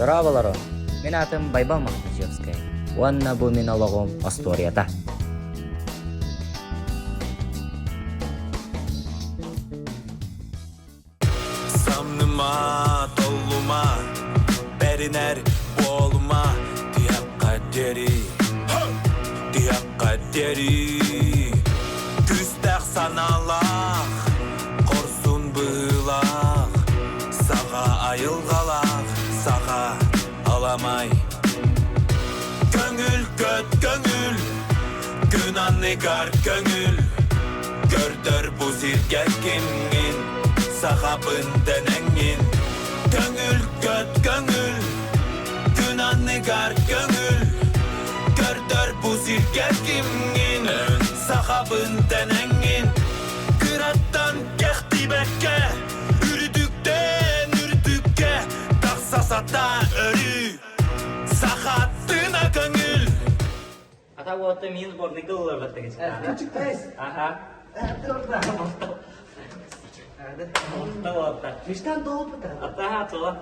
Здраволаро. Мен атым Байбал Махмучевская. Уанна бу мен алогом Асторията. Samnıma, doluma, beriner boğulma, diyak kaderi, küstek sanalak, korsun bığılak, sağa ayılgalak, sağa alamay. Göngül göt göngül, günan negar göngül, gördür bu zirgerginin, sahabın denengin. Göngül göt göngül, günan negar göngül, gördür bu zirgerginin, sahabın denengin. Kırattan kehti bekke, ürüdükke, taksasata örü, sahattına göngül. Ата вот минус борный доллар в этой Ага. Миштан долго Ата тола.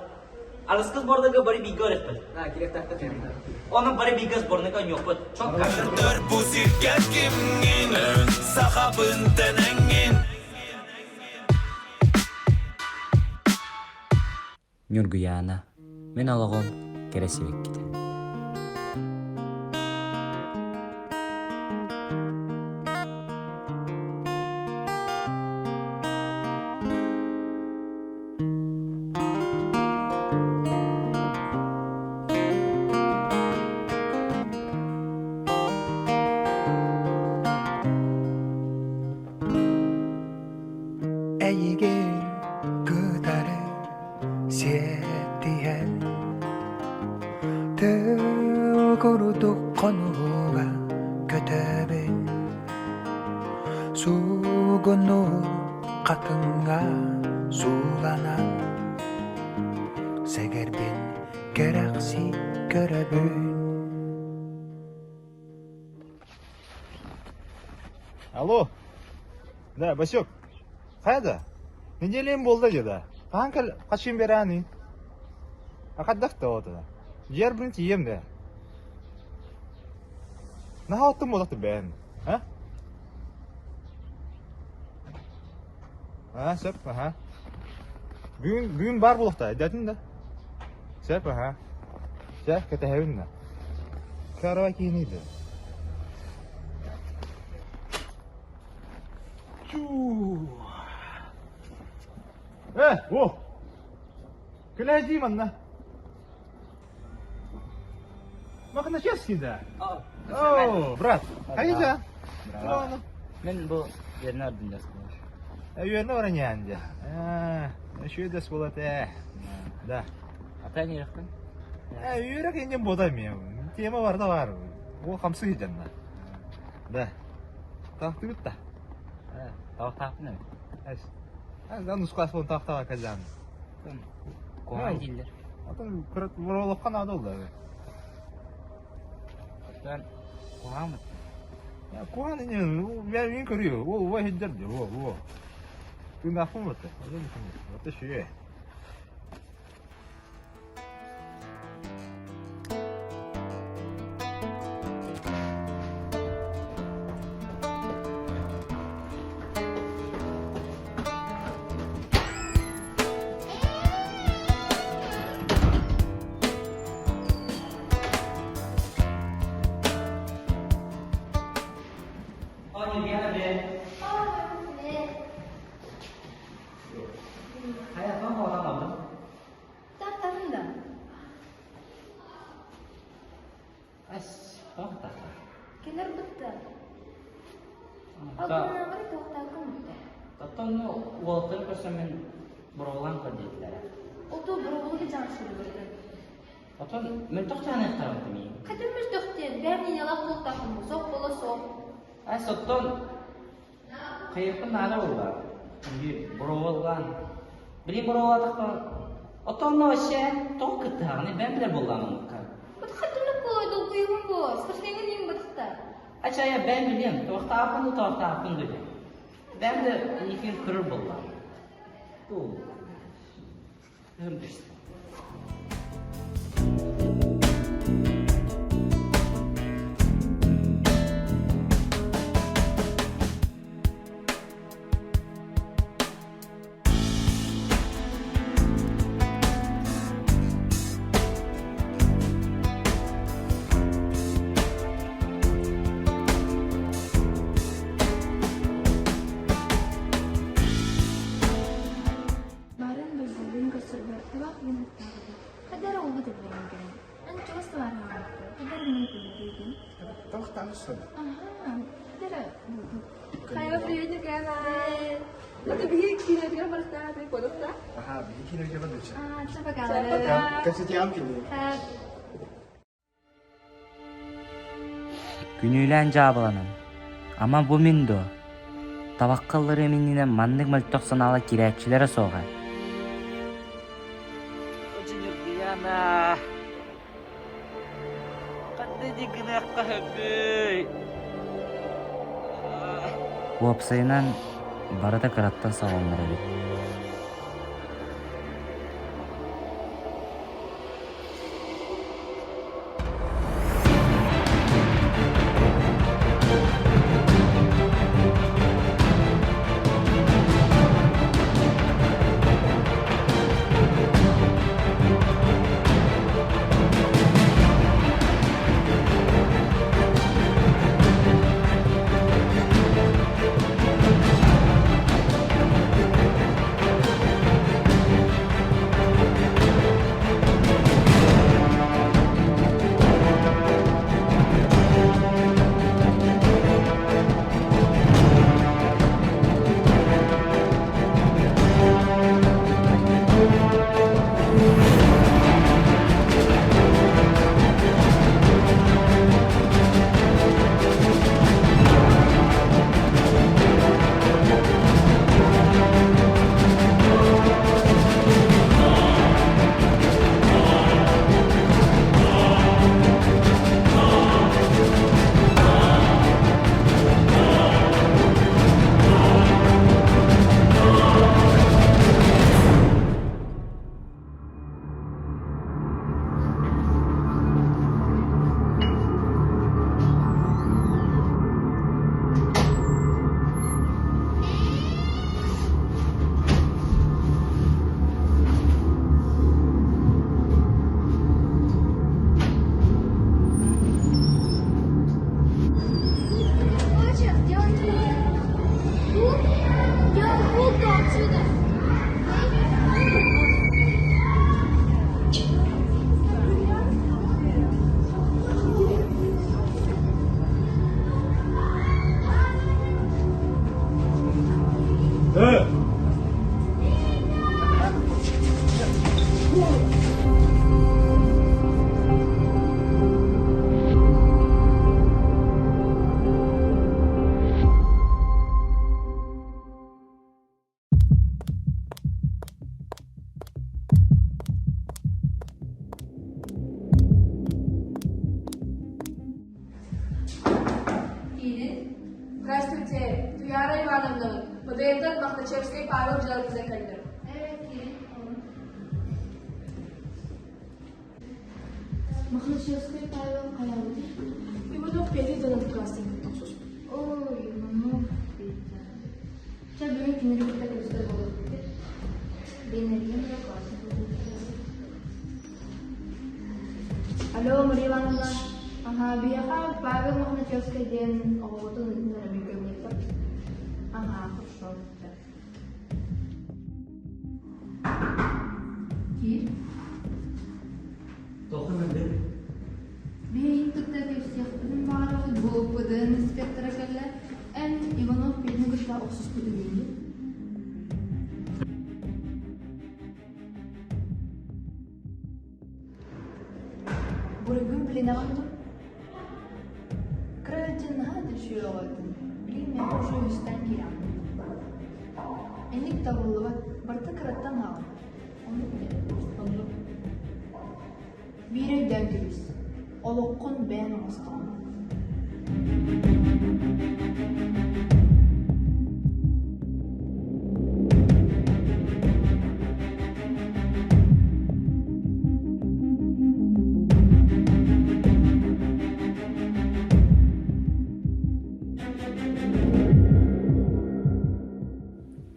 Алыскыз бордыгы бары бигі өрекпін. керек тақта темді. Оның бары бигіз борныгы нөкпін. Çok kaçыр. Gördür bu zirgerginin, sahabın denengin. Нюргуяна. Мен алогом кересебек ките. 애에게 그달을 세티한 득으로도 건우가 그대는 수건노 같은가 수라나 세계빈 갤럭시 그래빈 Алло. Да, Басек. Қайда? Неделем болды деді. Қанқыл қашын берәні? Ақаддақты оты. Жер бірін тием де. Наға оттым болақты бән? Сөп, Бүгін бар болықта, әдетін да. Сөп, Сөп, кәті әуін да. Карава кейін еді. О! Кілі деймін, на? Мақына чески да? О, брат, қайда? Мен бұл жерін ардын жасқылар. Әуелі орын әнде. Шөйдес болады. Да. Ата не рақпын? Үйрек енден бода мен. Тема бар да бар. Ол қамсы кетен. Да. Тақты күтті. Тауық тақпын әй. Дан ұсқасы болын тақтаға қазан. Қоған дейлер. Атын күріт бұролыққан ады ол да. Аттан қоған мұт? Қоған енен, мен көрейі. Ол хеджерді. Күн ақпын мұтты. Оты шүйе. Hayatım oradan aldım. Tahtarında. Bak da. Keler bitti. Da. Adına var tahtarkın bitti. Tattın uğultun kösü men bұролан көдейлер. Oto burulu bir can sürüldü. Atan men toqtan ettiramdı men. Kadınmış döktü. Derni yalak bulup takım bu. Sok bola sok. Sottun kıyıkın nara olar. Bұролан. Biri bұролатықпын. Atan o şey toq kıtağını ben bile bulamam. Bıt kadınlık koydu. Kuyumun bu. Sıkıştayın neyim bıtıqta. Açaya ben bileyim. Toqtaqın dedi. Ben de ikin kırır bulam. Bu. Hem Just var ha. Kadar ne yapıyorsun? Toxtamışsın. Aha. Kadar. Kayak beli kan? Itu bikin kira-kira berapa produknya? Aha, bikin aja banget. Ah, coba kalau. Kasih tiap ini. Günüyle жабыланам. Ama bu mindo. Tavakkalları minine mandık mültoksan ala kireççilere soğan. Ocunur diyana. Kadde dikine kahve. Bu apsayınan barada kırattan sağlamlara bit. Здравствуйте, Туяра Ивановна. Подает Махначевской Павел Железякальдер. Махначевская Павел Каялович. Иванов Петя над классом. Ой, Иванов Петя. Сейчас бүгін кинерге көзді болып. Бенерген бір классын. Алло, Мария Ивановна. Ага, бияха Павел Махначевский ден оғылытын набекемнектер. Ага, хорошо. Кир? Бейін тұтта көстектің барлығы бұлыпыдың инспектора кәлі. Ән Иванов бетінің күшіла оқсыз күді дейді. Бұрығын білен ағымдым. Крыльтен ғады шүйі оғатын. Білін мен ұшы үстен керам. Әнік тавылығы бұрты кіраттан ағым. Оны білен. Bir evden giriz. Olukkun ben olsam.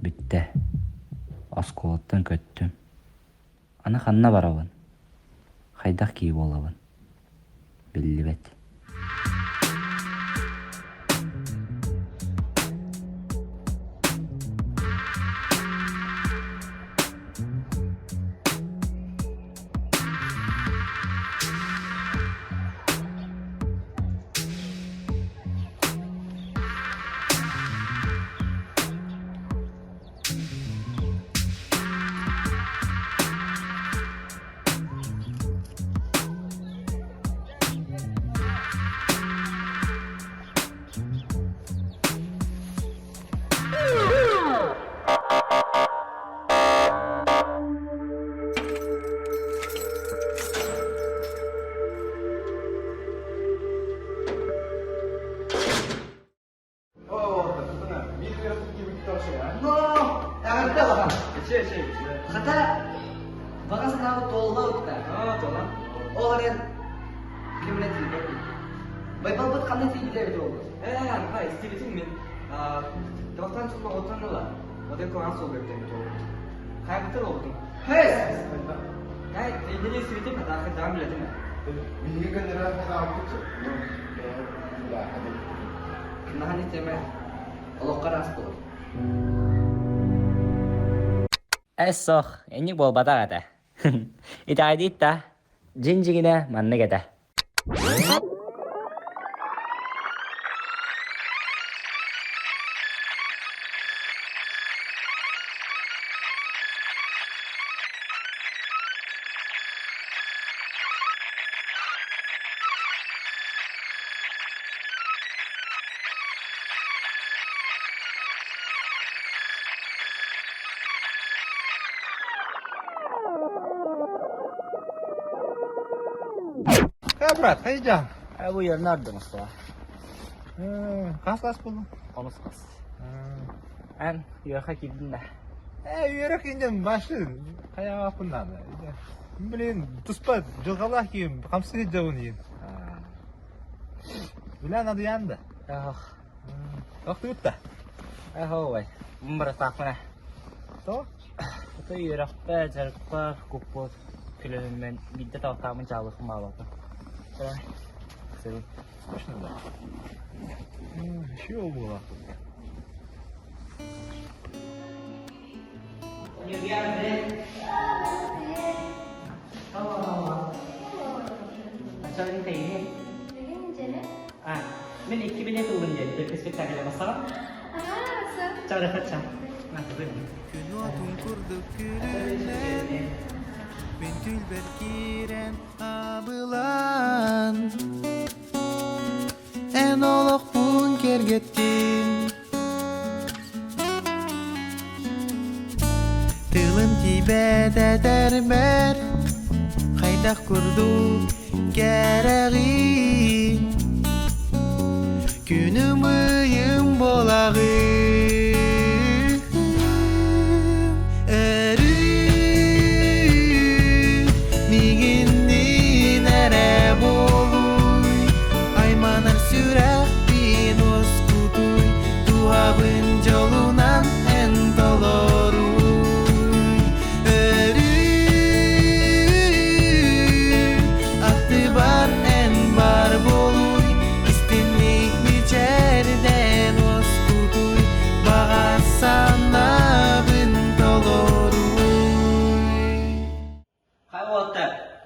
Bitti. Askolattan köttüm. Ana kanına barabın. Хайдақ кейіп олабын. Білді бет. Oğlan kimine tildi? Baybal bat kanne tildi de oldu. Hayır, istibitin mi? Doktan çıkma otanıla. O da Kur'an soruyor demek oldu. Kaybıtır oldum. Hayır. Yani ilgili istibitin mi? Daha devam bile değil mi? Bilgi gönderen aldıkça. Nah ini cewek. Allah keras tuh. Эссох, энийг бол бадагада. Итайдитта. Жинжигине маннегада. брат, қайдан? Bu yer nerede Mustafa? Қас bunu. Konus kas. En yörka girdin de. Үйрек енден башы қаяқ апыннан. Блин, тұспа жылғалақ кейін қамсығы жауын ен. Білән ады янды. Оқты үтті. Ой, мұмбыры тақмына. То? Itu yörəkdə cərqlər, qupur, külühün mən middə tavtamın çalıqım ağladı. Sonra, sevim. Точно да. Еще было. Cho anh thấy đi. Bên 2000'e tuğun geldi. Bir spektaküle basalım. Cho được hết sao? Nasıl böyle? Күнөтүн курдук күрүнөн Бентүл беркирен абылан Эн олок бун кергеттин Тылым тибеде дербер Кайдак курдук кереги Күнүм ыйым болагы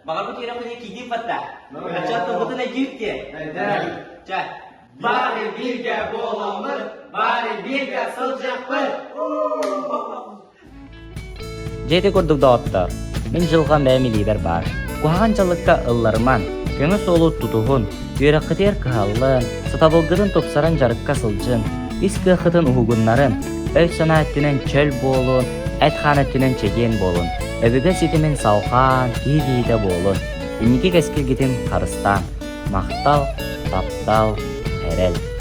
Bakalım kira punya gigi pada. Aja tunggu tuh lagi ya. Cak. Bari birge bolamır, bari birge sılcakpır. Jeti kurduk dağıttı. Min жылға мәми лидер бар. Куһаганчалыкка ылларман, көңү солу тутугун, үйрәккетер кыһаллын, сатабылгырын топсаран жарыкка сылжын, ис кыхытын угуннарын, өй санааттинен чөл болун, әтханаттинен чеген болун, өбүгө ситимин салхан, киди-киди болун, инники кескилгитим карыстан, мактал, таптал, эрел.